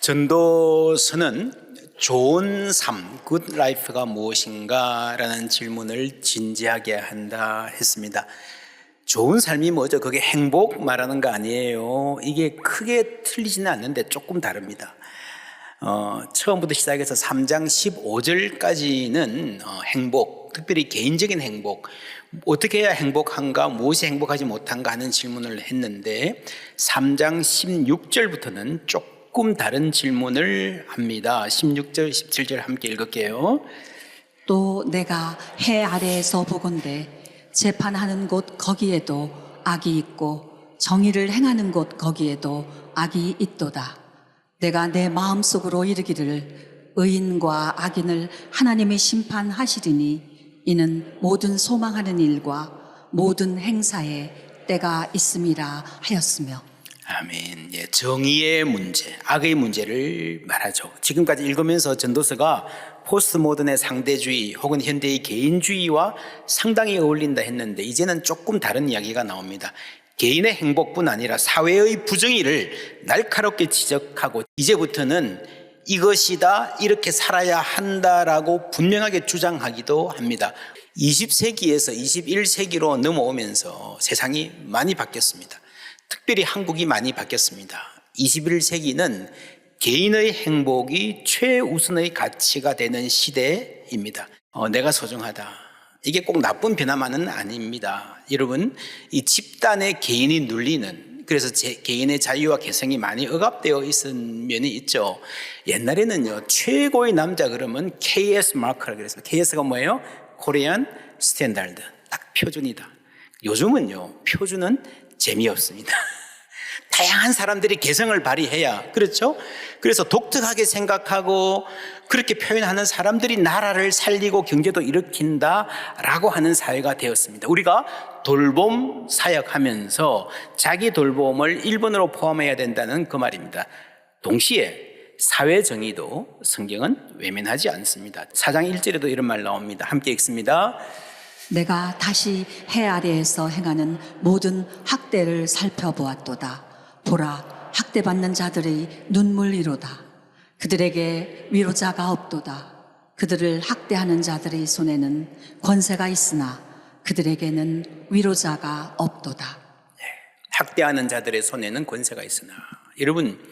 전도서는 좋은 삶, 굿 라이프가 무엇인가 라는 질문을 진지하게 한다 했습니다. 좋은 삶이 뭐죠? 그게 행복 말하는 거 아니에요. 이게 크게 틀리지는 않는데 조금 다릅니다. 처음부터 시작해서 3장 15절까지는 행복, 특별히 개인적인 행복, 어떻게 해야 행복한가, 무엇이 행복하지 못한가 하는 질문을 했는데 3장 16절부터는 조금 다른 질문을 합니다. 16절, 17절 함께 읽을게요. 또 내가 해 아래에서 보건대 재판하는 곳 거기에도 악이 있고 정의를 행하는 곳 거기에도 악이 있도다. 내가 내 마음속으로 이르기를 의인과 악인을 하나님이 심판하시리니 이는 모든 소망하는 일과 모든 행사에 때가 있음이라 하였으며. 아멘. 예, 정의의 문제, 악의 문제를 말하죠. 지금까지 읽으면서 전도서가 포스트 모던의 상대주의 혹은 현대의 개인주의와 상당히 어울린다 했는데 이제는 조금 다른 이야기가 나옵니다. 개인의 행복뿐 아니라 사회의 부정의를 날카롭게 지적하고 이제부터는 이것이다, 이렇게 살아야 한다라고 분명하게 주장하기도 합니다. 20세기에서 21세기로 넘어오면서 세상이 많이 바뀌었습니다. 특별히 한국이 많이 바뀌었습니다. 21세기는 개인의 행복이 최우선의 가치가 되는 시대입니다. 내가 소중하다. 이게 꼭 나쁜 변화만은 아닙니다. 여러분, 이 집단의 개인이 눌리는, 그래서 개인의 자유와 개성이 많이 억압되어 있은 면이 있죠. 옛날에는요, 최고의 남자 그러면 KS 마크라 그랬습니다. KS가 뭐예요? 코리안 스탠다드. 딱 표준이다. 요즘은요, 표준은 재미없습니다. 다양한 사람들이 개성을 발휘해야, 그렇죠? 그래서 독특하게 생각하고 그렇게 표현하는 사람들이 나라를 살리고 경제도 일으킨다라고 하는 사회가 되었습니다. 우리가 돌봄 사역하면서 자기 돌봄을 1번으로 포함해야 된다는 그 말입니다. 동시에 사회 정의도 성경은 외면하지 않습니다. 4장 1절에도 이런 말 나옵니다. 함께 읽습니다. 내가 다시 해 아래에서 행하는 모든 학대를 살펴보았도다. 보라, 학대받는 자들의 눈물이로다. 그들에게 위로자가 없도다. 그들을 학대하는 자들의 손에는 권세가 있으나 그들에게는 위로자가 없도다. 학대하는 자들의 손에는 권세가 있으나. 여러분,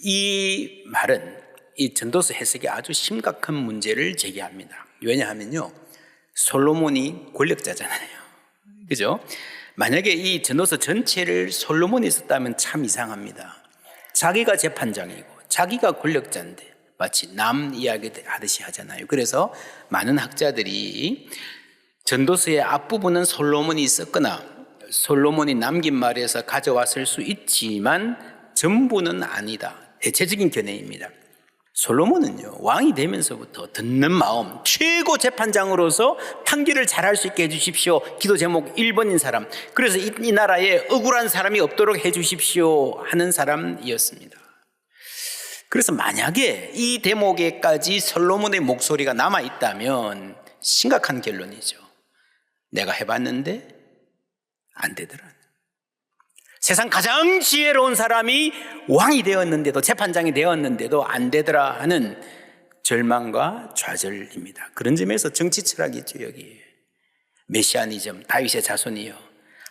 이 말은 이 전도서 해석에 아주 심각한 문제를 제기합니다. 왜냐하면요, 솔로몬이 권력자잖아요. 그죠? 만약에 이 전도서 전체를 솔로몬이 썼다면 참 이상합니다. 자기가 재판장이고 자기가 권력자인데 마치 남 이야기 하듯이 하잖아요. 그래서 많은 학자들이 전도서의 앞부분은 솔로몬이 썼거나 솔로몬이 남긴 말에서 가져왔을 수 있지만 전부는 아니다. 대체적인 견해입니다. 솔로몬은요, 왕이 되면서부터 듣는 마음, 최고 재판장으로서 판결을 잘할 수 있게 해주십시오. 기도 제목 1번인 사람. 그래서 이 나라에 억울한 사람이 없도록 해주십시오 하는 사람이었습니다. 그래서 만약에 이 대목에까지 솔로몬의 목소리가 남아있다면 심각한 결론이죠. 내가 해봤는데 안 되더라. 세상 가장 지혜로운 사람이 왕이 되었는데도, 재판장이 되었는데도 안 되더라 하는 절망과 좌절입니다. 그런 점에서 정치 철학이 있죠. 여기 메시아니즘, 다윗의 자손이요,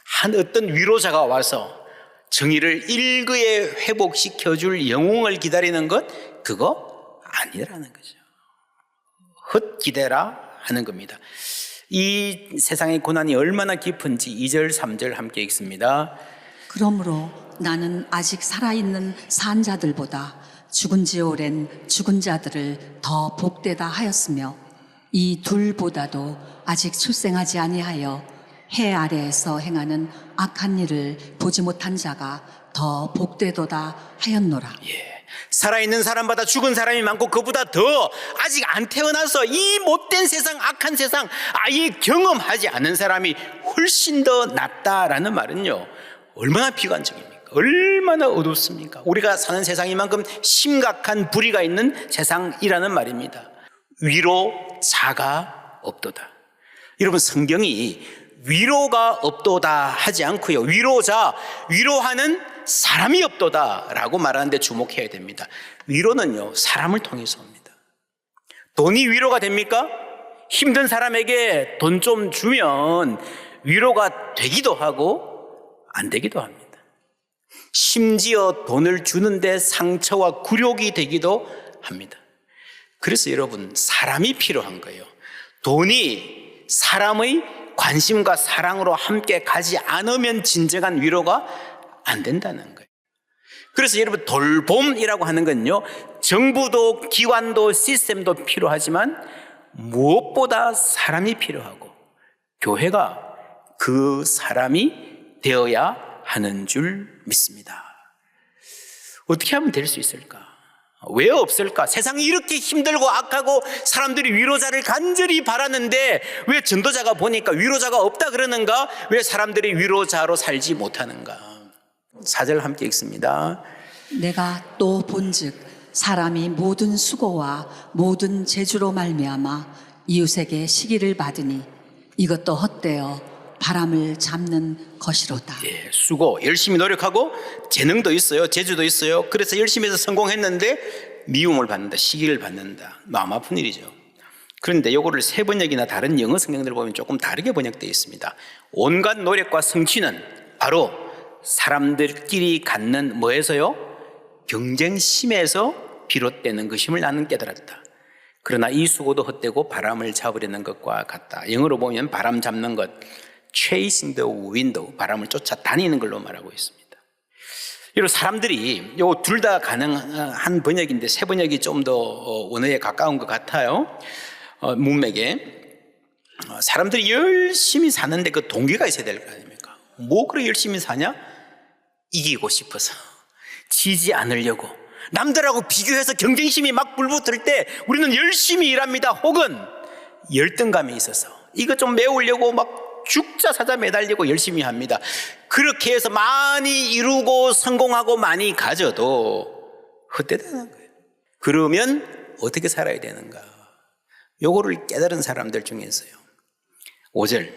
한 어떤 위로자가 와서 정의를 일거에 회복시켜줄 영웅을 기다리는 것, 그거 아니라는 거죠. 헛기대라 하는 겁니다. 이 세상의 고난이 얼마나 깊은지 2절 3절 함께 읽습니다. 그러므로 나는 아직 살아있는 산 자들보다 죽은 지 오랜 죽은 자들을 더 복되다 하였으며 이 둘보다도 아직 출생하지 아니하여 해 아래에서 행하는 악한 일을 보지 못한 자가 더 복되도다 하였노라. 살아있는 사람보다 죽은 사람이 많고 그보다 더 아직 안 태어나서 이 못된 세상, 악한 세상 아예 경험하지 않은 사람이 훨씬 더 낫다라는 말은요, 얼마나 비관적입니까? 얼마나 어둡습니까? 우리가 사는 세상이 이만큼 심각한 불의가 있는 세상이라는 말입니다. 위로자가 없도다. 여러분, 성경이 위로가 없도다 하지 않고요, 위로자, 위로하는 사람이 없도다라고 말하는데 주목해야 됩니다. 위로는요, 사람을 통해서 옵니다. 돈이 위로가 됩니까? 힘든 사람에게 돈 좀 주면 위로가 되기도 하고 안 되기도 합니다. 심지어 돈을 주는데 상처와 굴욕이 되기도 합니다. 그래서 여러분, 사람이 필요한 거예요. 돈이 사람의 관심과 사랑으로 함께 가지 않으면 진정한 위로가 안 된다는 거예요. 그래서 여러분, 돌봄이라고 하는 건요, 정부도 기관도 시스템도 필요하지만 무엇보다 사람이 필요하고 교회가 그 사람이 되어야 하는 줄 믿습니다. 어떻게 하면 될 수 있을까? 왜 없을까? 세상이 이렇게 힘들고 악하고 사람들이 위로자를 간절히 바라는데 왜 전도자가 보니까 위로자가 없다 그러는가? 왜 사람들이 위로자로 살지 못하는가? 4절 함께 읽습니다. 내가 또 본즉 사람이 모든 수고와 모든 재주로 말미암아 이웃에게 시기를 받으니 이것도 헛되어 바람을 잡는 것이로다. 예, 수고, 열심히 노력하고 재능도 있어요, 재주도 있어요. 그래서 열심히 해서 성공했는데 미움을 받는다, 시기를 받는다. 마음 아픈 일이죠. 그런데 이거를 새 번역이나 다른 영어 성경들 보면 조금 다르게 번역되어 있습니다. 온갖 노력과 성취는 바로 사람들끼리 갖는 뭐에서요? 경쟁심에서 비롯되는 것임을 나는 깨달았다. 그러나 이 수고도 헛되고 바람을 잡으려는 것과 같다. 영어로 보면 바람 잡는 것, chasing the wind, 바람을 쫓아다니는 걸로 말하고 있습니다. 여러분, 사람들이 요 둘 다 가능한 번역인데 새 번역이 좀 더 원어에 가까운 것 같아요. 문맥에 사람들이 열심히 사는데 그 동기가 있어야 될 거 아닙니까? 뭐 그렇게 열심히 사냐? 이기고 싶어서, 지지 않으려고, 남들하고 비교해서 경쟁심이 막 불붙을 때 우리는 열심히 일합니다. 혹은 열등감이 있어서 이거 좀 메우려고 막 죽자 사자 매달리고 열심히 합니다. 그렇게 해서 많이 이루고 성공하고 많이 가져도 헛되다는 거예요. 그러면 어떻게 살아야 되는가? 요거를 깨달은 사람들 중에서요, 5절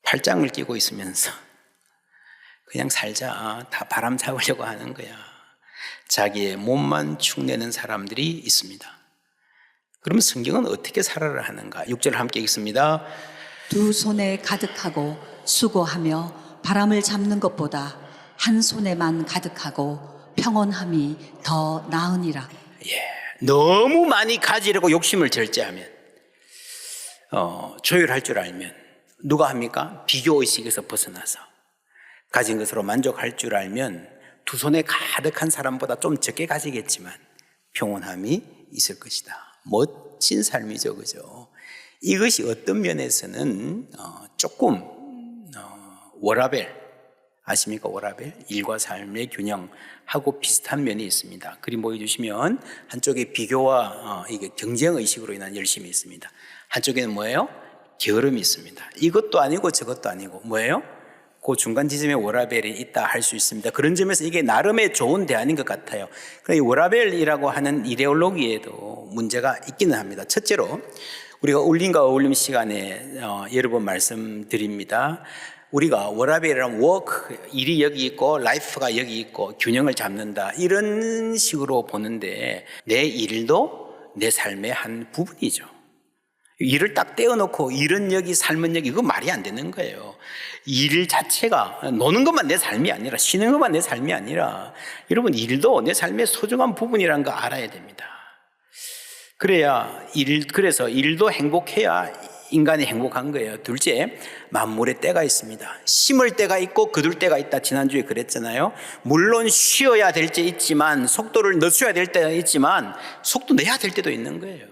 팔짱을 끼고 있으면서 그냥 살자, 다 바람 잡으려고 하는 거야. 자기의 몸만 축내는 사람들이 있습니다. 그러면 성경은 어떻게 살아라 하는가? 6절 함께 읽습니다. 두 손에 가득하고 수고하며 바람을 잡는 것보다 한 손에만 가득하고 평온함이 더 나으니라. 너무 많이 가지려고 욕심을 절제하면, 조율할 줄 알면 누가 합니까? 비교의식에서 벗어나서 가진 것으로 만족할 줄 알면 두 손에 가득한 사람보다 좀 적게 가지겠지만 평온함이 있을 것이다. 멋진 삶이죠, 그죠? 이것이 어떤 면에서는 조금 워라벨, 아십니까? 워라벨, 일과 삶의 균형하고 비슷한 면이 있습니다. 그림 보여주시면 한쪽에 비교와 이게 경쟁의식으로 인한 열심이 있습니다. 한쪽에는 뭐예요? 게으름이 있습니다. 이것도 아니고 저것도 아니고 뭐예요? 그 중간 지점에 워라벨이 있다 할 수 있습니다. 그런 점에서 이게 나름의 좋은 대안인 것 같아요. 그러나 이 워라벨이라고 하는 이데올로기에도 문제가 있기는 합니다. 첫째로 우리가 울림과 어울림 시간에 여러 번 말씀드립니다. 우리가 워라벨이라면 워크, 일이 여기 있고 라이프가 여기 있고 균형을 잡는다, 이런 식으로 보는데 내 일도 내 삶의 한 부분이죠. 일을 딱 떼어놓고 일은 여기 삶은 여기, 이거 말이 안 되는 거예요. 일 자체가 노는 것만 내 삶이 아니라, 쉬는 것만 내 삶이 아니라, 여러분 일도 내 삶의 소중한 부분이라는 거 알아야 됩니다. 그래서 일도 행복해야 인간이 행복한 거예요. 둘째, 만물의 때가 있습니다. 심을 때가 있고 거둘 때가 있다. 지난주에 그랬잖아요. 물론 쉬어야 될 때 있지만, 속도를 늦춰야 될 때가 있지만 속도 내야 될 때도 있는 거예요.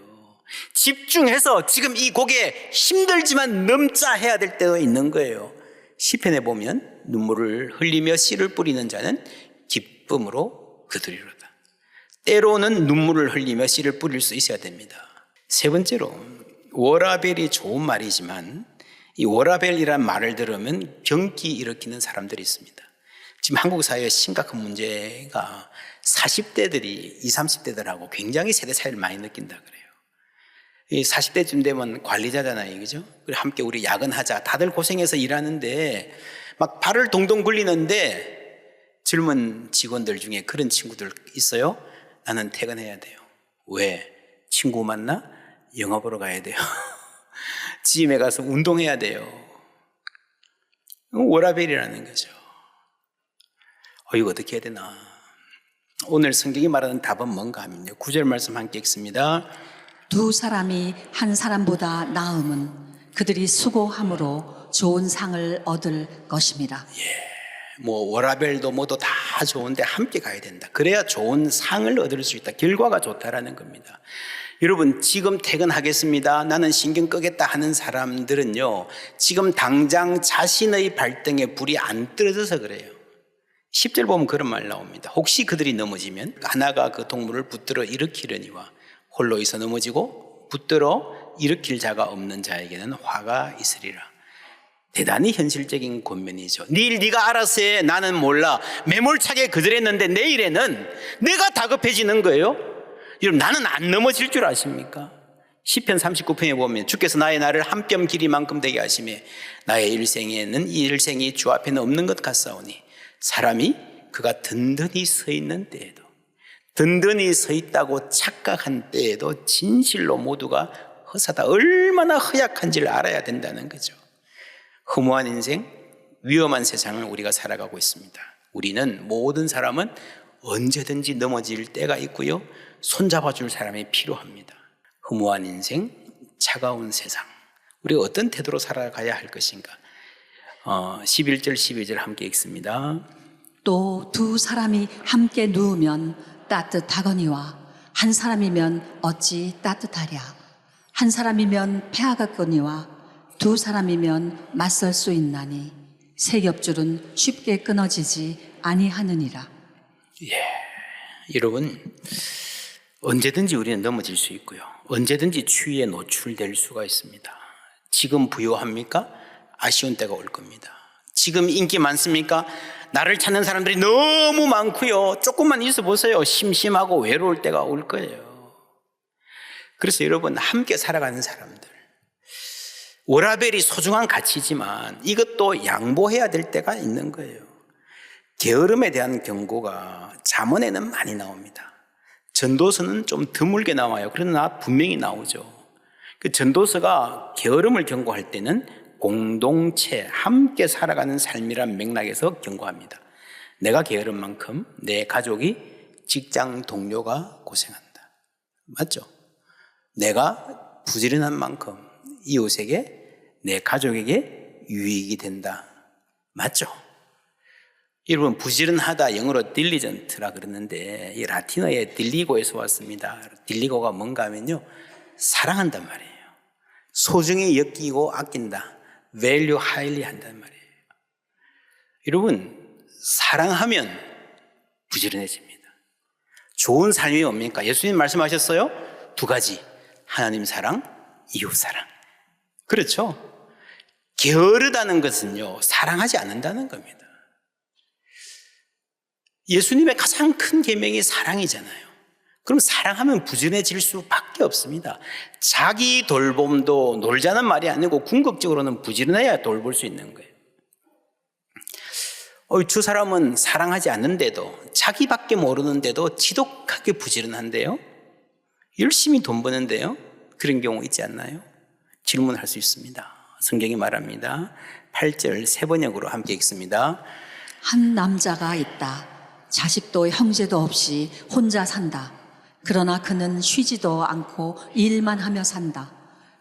집중해서 지금 이 곡에 힘들지만 넘자 해야 될 때도 있는 거예요. 시편에 보면 눈물을 흘리며 씨를 뿌리는 자는 기쁨으로 거두리로다. 때로는 눈물을 흘리며 씨를 뿌릴 수 있어야 됩니다. 세 번째로, 워라벨이 좋은 말이지만 이 워라벨이란 말을 들으면 경기 일으키는 사람들이 있습니다. 지금 한국 사회의 심각한 문제가 40대들이 20, 30대들하고 굉장히 세대 차이를 많이 느낀다 그래요. 이 40대쯤 되면 관리자잖아요, 그죠? 그래 함께 우리 야근하자. 다들 고생해서 일하는데 막 발을 동동 굴리는데 젊은 직원들 중에 그런 친구들 있어요? 나는 퇴근해야 돼요. 왜? 친구 만나? 영화 보러 가야 돼요. 짐에 가서 운동해야 돼요. 워라벨이라는 거죠. 이거 어떻게 해야 되나? 오늘 성경이 말하는 답은 뭔가 하면요. 9절 말씀 함께 읽습니다. 두 사람이 한 사람보다 나음은 그들이 수고함으로 좋은 상을 얻을 것입니다. 뭐 워라벨도 뭐도 다 좋은데 함께 가야 된다. 그래야 좋은 상을 얻을 수 있다. 결과가 좋다라는 겁니다. 여러분, 지금 퇴근하겠습니다, 나는 신경 끄겠다 하는 사람들은요, 지금 당장 자신의 발등에 불이 안 떨어져서 그래요. 10절 보면 그런 말 나옵니다. 혹시 그들이 넘어지면 하나가 그 동물을 붙들어 일으키려니와 홀로 있어 넘어지고 붙들어 일으킬 자가 없는 자에게는 화가 있으리라. 대단히 현실적인 권면이죠. 네 네가 알아서 해, 나는 몰라. 매몰차게 그들했는데 내일에는 내가 다급해지는 거예요. 여러분, 나는 안 넘어질 줄 아십니까? 시편 39편에 보면 주께서 나의 날을 한 뼘 길이만큼 되게 하시매 나의 일생에는 이 일생이 주 앞에는 없는 것 같사오니 사람이 그가 든든히 서 있는 때에도, 든든히 서 있다고 착각한 때에도 진실로 모두가 허사다. 얼마나 허약한지를 알아야 된다는 거죠. 허무한 인생, 위험한 세상을 우리가 살아가고 있습니다. 우리는 모든 사람은 언제든지 넘어질 때가 있고요, 손잡아 줄 사람이 필요합니다. 허무한 인생, 차가운 세상, 우리가 어떤 태도로 살아가야 할 것인가? 11절 12절 함께 읽습니다. 또 두 사람이 함께 누우면 따뜻하거니와 한 사람이면 어찌 따뜻하랴. 한 사람이면 패하겠거니와 두 사람이면 맞설 수 있나니 세 겹줄은 쉽게 끊어지지 아니하느니라. 여러분, 언제든지 우리는 넘어질 수 있고요, 언제든지 추위에 노출될 수가 있습니다. 지금 부요합니까? 아쉬운 때가 올 겁니다. 지금 인기 많습니까? 나를 찾는 사람들이 너무 많고요, 조금만 있어 보세요, 심심하고 외로울 때가 올 거예요. 그래서 여러분, 함께 살아가는 사람들, 워라벨이 소중한 가치지만 이것도 양보해야 될 때가 있는 거예요. 게으름에 대한 경고가 잠언에는 많이 나옵니다. 전도서는 좀 드물게 나와요. 그러나 분명히 나오죠. 그 전도서가 게으름을 경고할 때는 공동체, 함께 살아가는 삶이란 맥락에서 경고합니다. 내가 게으른 만큼 내 가족이, 직장 동료가 고생한다. 맞죠? 내가 부지런한 만큼 이웃에게, 내 가족에게 유익이 된다. 맞죠? 여러분, 부지런하다 영어로 diligent라 그러는데 이 라틴어의 딜리고에서 왔습니다. 딜리고가 뭔가 하면요, 사랑한단 말이에요. 소중히 여기고 아낀다. value highly 한단 말이에요. 여러분, 사랑하면 부지런해집니다. 좋은 삶이 뭡니까? 예수님 말씀하셨어요? 두 가지. 하나님 사랑, 이웃 사랑. 그렇죠? 게으르다는 것은요, 사랑하지 않는다는 겁니다. 예수님의 가장 큰 계명이 사랑이잖아요. 그럼 사랑하면 부지런해질 수밖에 없습니다. 자기 돌봄도 놀자는 말이 아니고 궁극적으로는 부지런해야 돌볼 수 있는 거예요. 저 사람은 사랑하지 않는데도, 자기밖에 모르는데도 지독하게 부지런한데요, 열심히 돈 버는데요, 그런 경우 있지 않나요? 질문할 수 있습니다. 성경이 말합니다. 8절 세 번역으로 함께 읽습니다. 한 남자가 있다. 자식도 형제도 없이 혼자 산다. 그러나 그는 쉬지도 않고 일만 하며 산다.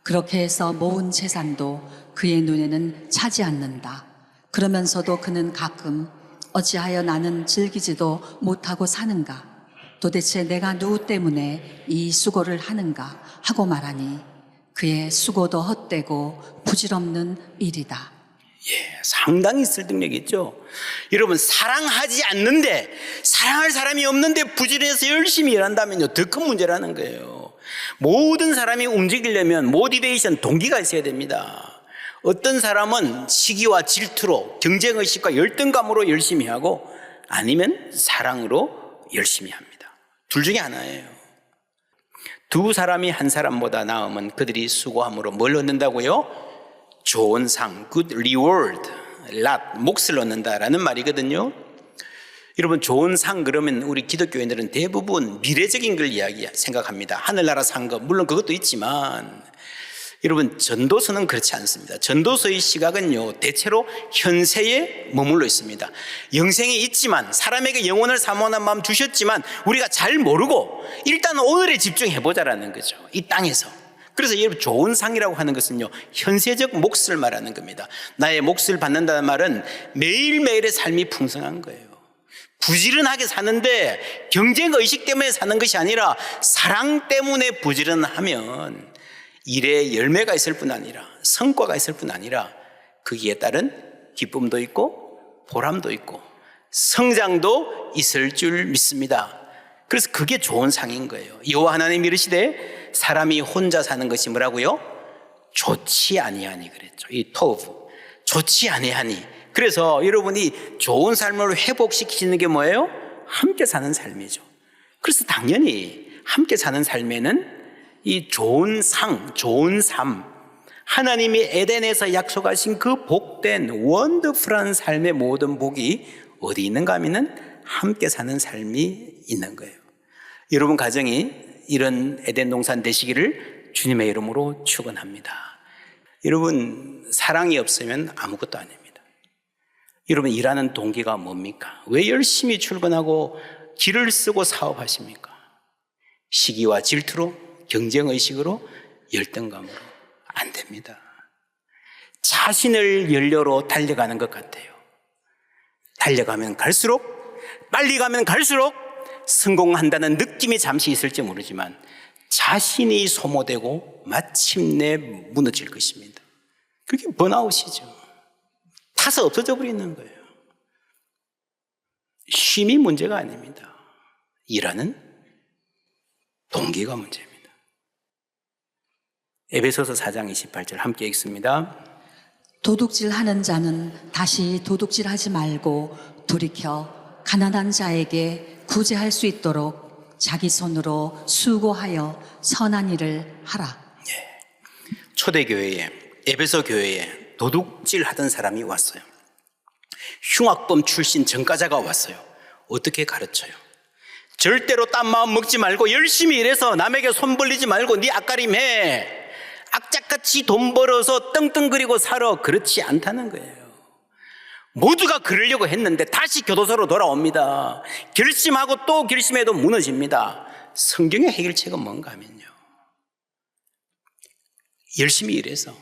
그렇게 해서 모은 재산도 그의 눈에는 차지 않는다. 그러면서도 그는 가끔 어찌하여 나는 즐기지도 못하고 사는가? 도대체 내가 누구 때문에 이 수고를 하는가? 하고 말하니 그의 수고도 헛되고 부질없는 일이다. 상당히 설득력이 있죠. 여러분, 사랑하지 않는데, 사랑할 사람이 없는데 부지런해서 열심히 일한다면요, 더 큰 문제라는 거예요. 모든 사람이 움직이려면 모티베이션, 동기가 있어야 됩니다. 어떤 사람은 시기와 질투로, 경쟁의식과 열등감으로 열심히 하고, 아니면 사랑으로 열심히 합니다. 둘 중에 하나예요. 두 사람이 한 사람보다 나으면 그들이 수고함으로 뭘 얻는다고요? 좋은 상, good reward, lat, 몫을 얻는다라는 말이거든요. 여러분, 좋은 상 그러면 우리 기독교인들은 대부분 미래적인 걸 생각합니다. 하늘나라 산 것, 물론 그것도 있지만, 여러분, 전도서는 그렇지 않습니다. 전도서의 시각은요, 대체로 현세에 머물러 있습니다. 영생이 있지만, 사람에게 영혼을 사모하는 마음 주셨지만, 우리가 잘 모르고, 일단 오늘에 집중해보자라는 거죠. 이 땅에서. 그래서 여러분, 좋은 상이라고 하는 것은요, 현세적 몫을 말하는 겁니다. 나의 몫을 받는다는 말은 매일매일의 삶이 풍성한 거예요. 부지런하게 사는데 경쟁의식 때문에 사는 것이 아니라 사랑 때문에 부지런하면 일에 열매가 있을 뿐 아니라 성과가 있을 뿐 아니라 거기에 따른 기쁨도 있고 보람도 있고 성장도 있을 줄 믿습니다. 그래서 그게 좋은 상인 거예요. 여호와 하나님이 이르시되 사람이 혼자 사는 것이 뭐라고요? 좋지 아니하니 그랬죠. 이 토브, 좋지 아니하니. 그래서 여러분이 좋은 삶을 회복시키는 게 뭐예요? 함께 사는 삶이죠. 그래서 당연히 함께 사는 삶에는 이 좋은 상, 좋은 삶, 하나님이 에덴에서 약속하신 그 복된 원더풀한 삶의 모든 복이 어디 있는가 하면은 함께 사는 삶이 있는 거예요. 여러분 가정이 이런 에덴 동산 되시기를 주님의 이름으로 축원합니다. 여러분, 사랑이 없으면 아무것도 아닙니다. 여러분, 일하는 동기가 뭡니까? 왜 열심히 출근하고 길을 쓰고 사업하십니까? 시기와 질투로, 경쟁의식으로, 열등감으로. 안 됩니다. 자신을 연료로 달려가는 것 같아요. 달려가면 갈수록, 빨리 가면 갈수록 성공한다는 느낌이 잠시 있을지 모르지만 자신이 소모되고 마침내 무너질 것입니다. 그게 번아웃이죠. 타서 없어져 버리는 거예요. 쉼이 문제가 아닙니다. 일하는 동기가 문제입니다. 에베소서 4장 28절 함께 읽습니다. 도둑질하는 자는 다시 도둑질하지 말고 돌이켜 가난한 자에게 구제할 수 있도록 자기 손으로 수고하여 선한 일을 하라. 초대교회에, 에베소 교회에 도둑질하던 사람이 왔어요. 흉악범 출신 전과자가 왔어요. 어떻게 가르쳐요? 절대로 딴 마음 먹지 말고 열심히 일해서 남에게 손 벌리지 말고 네 앞가림해. 악착같이 돈 벌어서 떵떵거리고 살아. 그렇지 않다는 거예요. 모두가 그러려고 했는데 다시 교도소로 돌아옵니다. 결심하고 또 결심해도 무너집니다. 성경의 해결책은 뭔가 하면요, 열심히 일해서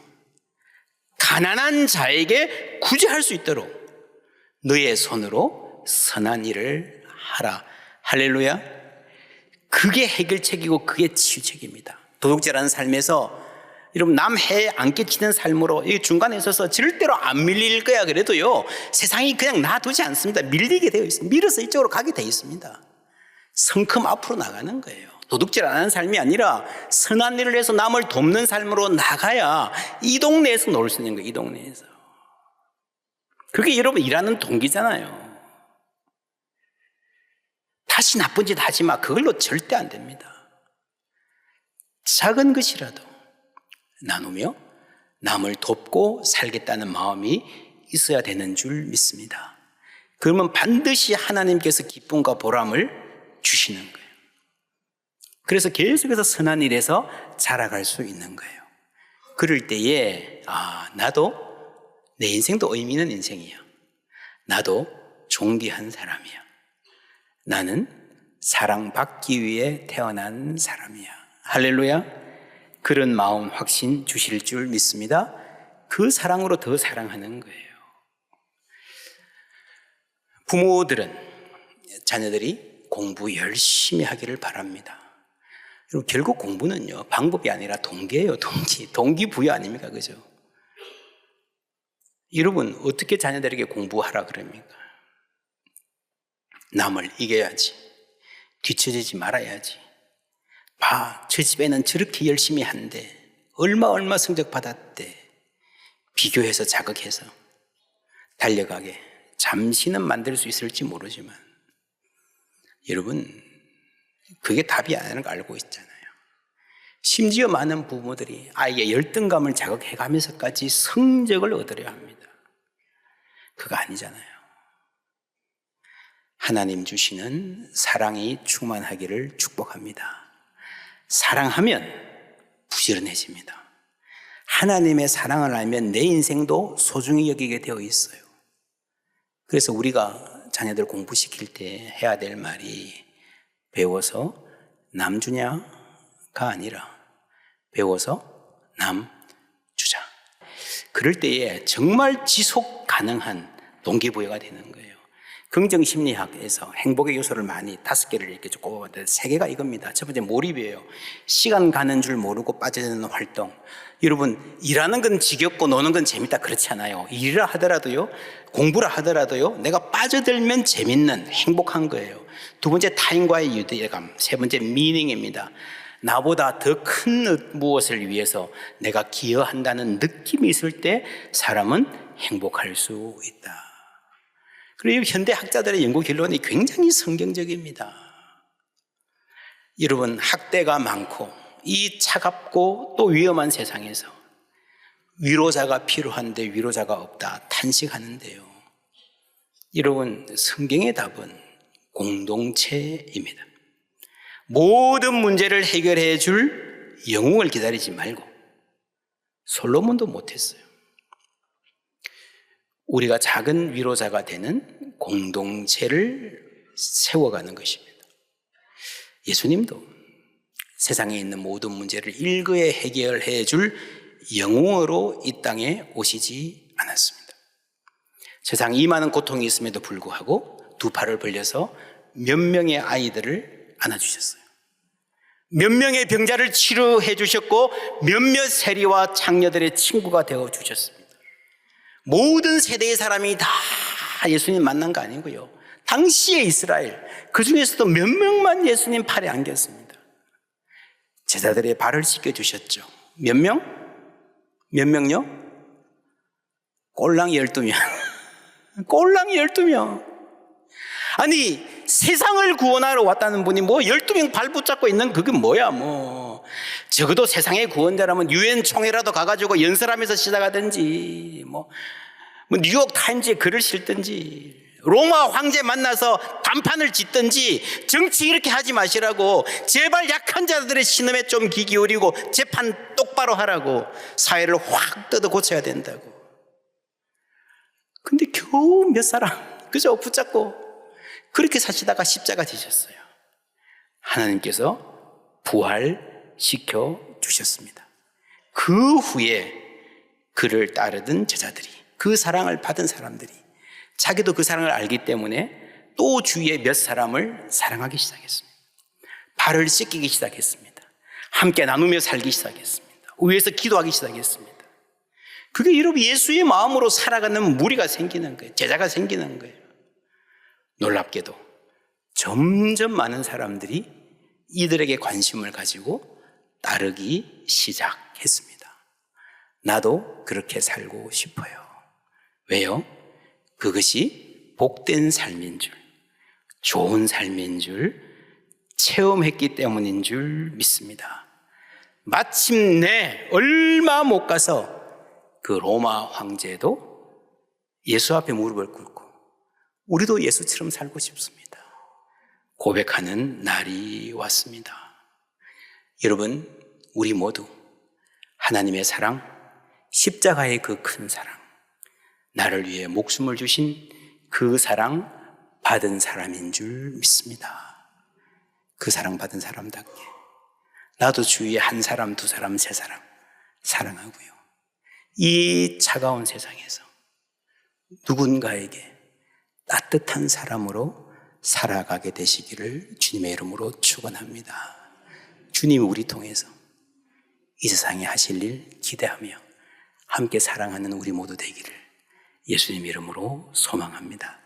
가난한 자에게 구제할 수 있도록 너의 손으로 선한 일을 하라. 할렐루야. 그게 해결책이고 그게 치유책입니다. 도둑질하는 삶에서 여러분, 남 해 안 끼치는 삶으로 이 중간에 있어서 절대로 안 밀릴 거야 그래도요, 세상이 그냥 놔두지 않습니다. 밀리게 되어 있습니다. 밀어서 이쪽으로 가게 되어 있습니다. 성큼 앞으로 나가는 거예요. 도둑질 안 하는 삶이 아니라 선한 일을 해서 남을 돕는 삶으로 나가야 이 동네에서 놀 수 있는 거예요. 이 동네에서. 그게 여러분 일하는 동기잖아요. 다시 나쁜 짓 하지 마. 그걸로 절대 안 됩니다. 작은 것이라도 나누며 남을 돕고 살겠다는 마음이 있어야 되는 줄 믿습니다. 그러면 반드시 하나님께서 기쁨과 보람을 주시는 거예요. 그래서 계속해서 선한 일에서 자라갈 수 있는 거예요. 그럴 때에 나도 내 인생도 의미 있는 인생이야. 나도 존귀한 사람이야. 나는 사랑받기 위해 태어난 사람이야. 할렐루야. 그런 마음 확신 주실 줄 믿습니다. 그 사랑으로 더 사랑하는 거예요. 부모들은 자녀들이 공부 열심히 하기를 바랍니다. 그리고 결국 공부는요, 방법이 아니라 동기예요. 동기부여 아닙니까? 그죠? 여러분, 어떻게 자녀들에게 공부하라 그럽니까? 남을 이겨야지. 뒤처지지 말아야지. 저 집에는 저렇게 열심히 한대. 얼마 성적 받았대. 비교해서 자극해서 달려가게. 잠시는 만들 수 있을지 모르지만 여러분, 그게 답이 아니라는 걸 알고 있잖아요. 심지어 많은 부모들이 아이의 열등감을 자극해가면서까지 성적을 얻으려 합니다. 그거 아니잖아요. 하나님 주시는 사랑이 충만하기를 축복합니다. 사랑하면 부지런해집니다. 하나님의 사랑을 알면 내 인생도 소중히 여기게 되어 있어요. 그래서 우리가 자녀들 공부시킬 때 해야 될 말이 배워서 남 주냐가 아니라 배워서 남 주자. 그럴 때에 정말 지속 가능한 동기부여가 되는 거예요. 긍정심리학에서 행복의 요소를 많이 5개를 이렇게 꼽았는데 3개가 이겁니다. 첫 번째 몰입이에요. 시간 가는 줄 모르고 빠져드는 활동. 여러분, 일하는 건 지겹고 노는 건 재밌다 그렇지 않아요. 일을 하더라도요, 공부를 하더라도요, 내가 빠져들면 재밌는 행복한 거예요. 두 번째 타인과의 유대감. 세 번째 미닝입니다. 나보다 더 큰 무엇을 위해서 내가 기여한다는 느낌이 있을 때 사람은 행복할 수 있다. 그리고 현대 학자들의 연구 결론이 굉장히 성경적입니다. 여러분, 학대가 많고 이 차갑고 또 위험한 세상에서 위로자가 필요한데 위로자가 없다 탄식하는데요. 여러분, 성경의 답은 공동체입니다. 모든 문제를 해결해 줄 영웅을 기다리지 말고, 솔로몬도 못했어요. 우리가 작은 위로자가 되는 공동체를 세워가는 것입니다. 예수님도 세상에 있는 모든 문제를 일거에 해결해 줄 영웅으로 이 땅에 오시지 않았습니다. 세상에 이 많은 고통이 있음에도 불구하고 2팔을 벌려서 몇 명의 아이들을 안아주셨어요. 몇 명의 병자를 치료해 주셨고 몇몇 세리와 창녀들의 친구가 되어 주셨습니다. 모든 세대의 사람이 다 예수님 만난 거 아니고요. 당시의 이스라엘, 그 중에서도 몇 명만 예수님 팔에 안겼습니다. 제자들의 발을 씻겨주셨죠. 몇 명? 몇 명요? 꼴랑 12명. 꼴랑 12명. 아니, 세상을 구원하러 왔다는 분이 뭐 12명 발 붙잡고 있는 그게 뭐야, 뭐. 적어도 세상의 구원자라면 유엔 총회라도 가가지고 연설하면서 시작하든지, 뭐 뉴욕 타임즈에 글을 실든지, 로마 황제 만나서 단판을 짓든지, 정치 이렇게 하지 마시라고, 제발 약한 자들의 신음에 좀 귀 기울이고 재판 똑바로 하라고, 사회를 확 뜯어 고쳐야 된다고. 근데 겨우 몇 사람 그저 붙잡고 그렇게 사시다가 십자가 지셨어요. 하나님께서 부활시켜 주셨습니다. 그 후에 그를 따르던 제자들이, 그 사랑을 받은 사람들이 자기도 그 사랑을 알기 때문에 또 주위에 몇 사람을 사랑하기 시작했습니다. 발을 씻기기 시작했습니다. 함께 나누며 살기 시작했습니다. 위에서 기도하기 시작했습니다. 그게 여러분 예수의 마음으로 살아가는 무리가 생기는 거예요. 제자가 생기는 거예요. 놀랍게도 점점 많은 사람들이 이들에게 관심을 가지고 따르기 시작했습니다. 나도 그렇게 살고 싶어요. 왜요? 그것이 복된 삶인 줄, 좋은 삶인 줄 체험했기 때문인 줄 믿습니다. 마침내 얼마 못 가서 그 로마 황제도 예수 앞에 무릎을 꿇고 우리도 예수처럼 살고 싶습니다 고백하는 날이 왔습니다. 여러분, 우리 모두 하나님의 사랑, 십자가의 그 큰 사랑, 나를 위해 목숨을 주신 그 사랑 받은 사람인 줄 믿습니다. 그 사랑 받은 사람답게 나도 주위에 한 사람, 두 사람, 세 사람 사랑하고요, 이 차가운 세상에서 누군가에게 따뜻한 사람으로 살아가게 되시기를 주님의 이름으로 축원합니다. 주님이 우리 통해서 이 세상에 하실 일 기대하며 함께 사랑하는 우리 모두 되기를 예수님 이름으로 소망합니다.